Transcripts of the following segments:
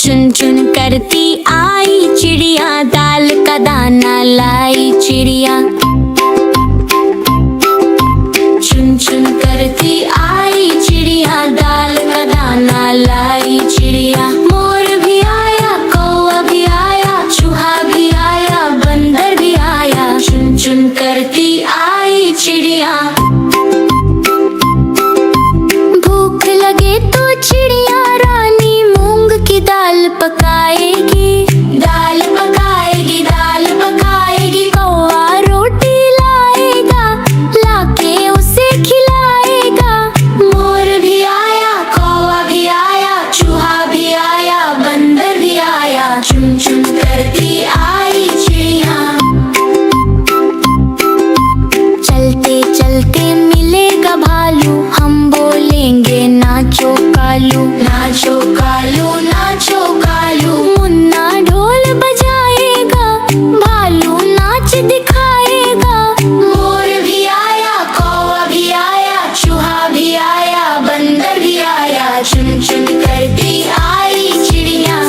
चुन चुन करती आई चिड़िया, दाल का दाना लाई चिड़िया। चुन चुन करती आई चिड़िया, दाल का दाना लाई चिड़िया। मोर भी आया, कौवा भी आया, चूहा भी आया, बंदर भी आया। चुन चुन करती आई चिड़िया। भूख लगे तो चिड़िया रानी मूंग की दाल पकाएगी, दाल पकाएगी, दाल पकाएगी। कौवा रोटी लाएगा, लाके उसे खिलाएगा। मोर भी आया, कौवा भी आया, चूहा भी आया, बंदर भी आया। चुन चुन करती आई चिड़िया। चलते चलते मिलेगा भालू, हम बोलेंगे नाचो कालू, नाचो कालू, नाचो कालू। मुन्ना ढोल बजाएगा, भालू नाच दिखाएगा। मोर भी आया, कौवा भी आया, चूहा भी आया, बंदर भी आया। चुन चुन करती आई चिड़िया।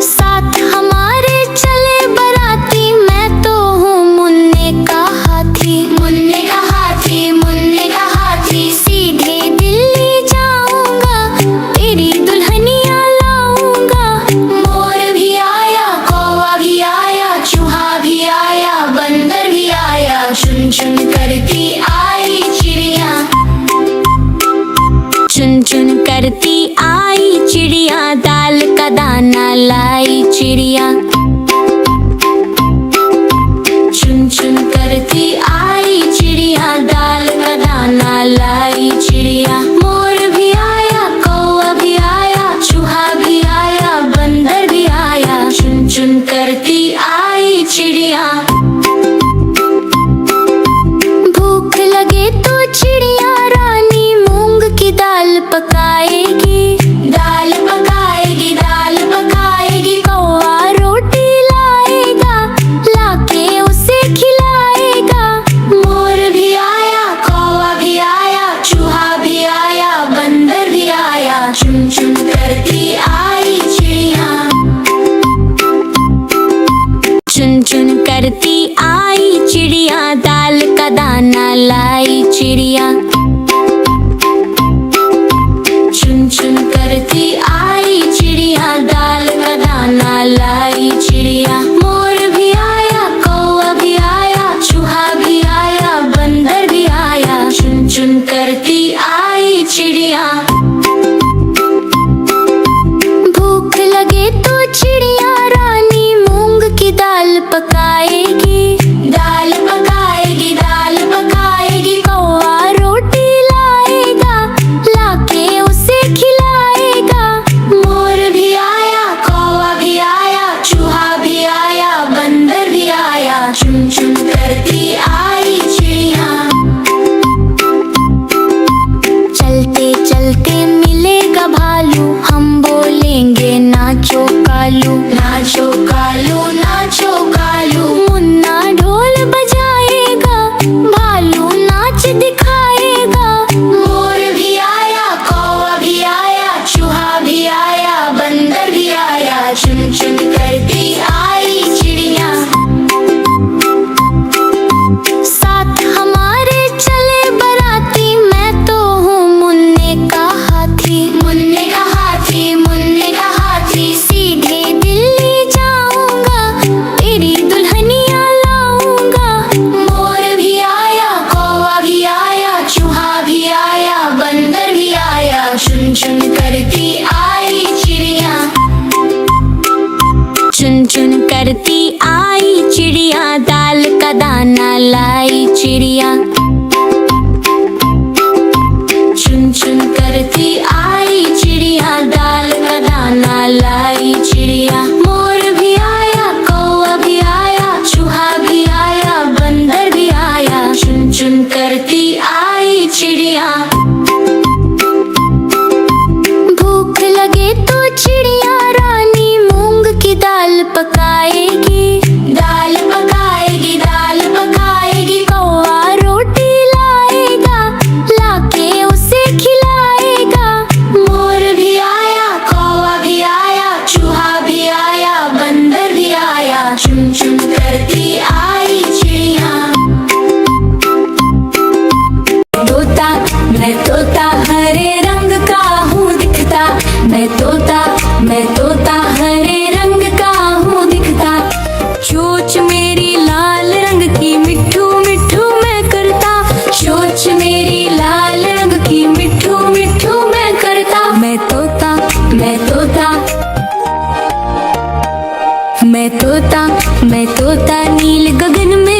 साथ हमारे चले बराती, मैं तो हूँ मुन्ने का हाथी, मुन्ने का हाथी, मुन्ने का हाथी। सीधे दिल्ली जाऊंगा, तेरी दुल्हनिया लाऊंगा। मोर भी आया, कौवा भी आया, चूहा भी आया, बंदर भी आया। चुन चुन करती आई चिड़िया। चुन चुन करती आई चिड़िया, दाल का दाना लाई चिड़िया। चुन चुन करती आई चिड़िया, दाल का दाना लाई चिड़िया। मोर भी आया, कौवा भी आया, चूहा भी आया, बंदर भी आया। चुन चुन करती आई चिड़िया। भूख लगे तो चिड़िया रानी मूंग की दाल पकाएगी, दाल पकाएगी, दाल पकाएगी। कौवा रोटी लाएगा, लाके उसे खिलाएगा। मोर भी आया, कौवा भी आया, चूहा भी आया, बंदर भी आया। चुन चुन करती आई चिड़िया। चुन चुन करती आई चिड़िया, दाल का दाना लाई चिड़िया। चुन चुन करती आई चिड़िया, दाल का दाना लाई चिड़िया। मोर भी आया, कौवा भी आया, चूहा भी आया, बंदर भी आया। चुन चुन करती आई चिड़िया। मैं तोता हरे रंग का हूँ दिखता। चोंच मेरी लाल रंग की मिट्ठू मिट्ठू मैं करता। चोंच मेरी लाल रंग की मिट्ठू मिट्ठू मैं करता। मैं तोता मैं तोता मैं तोता नील गगन में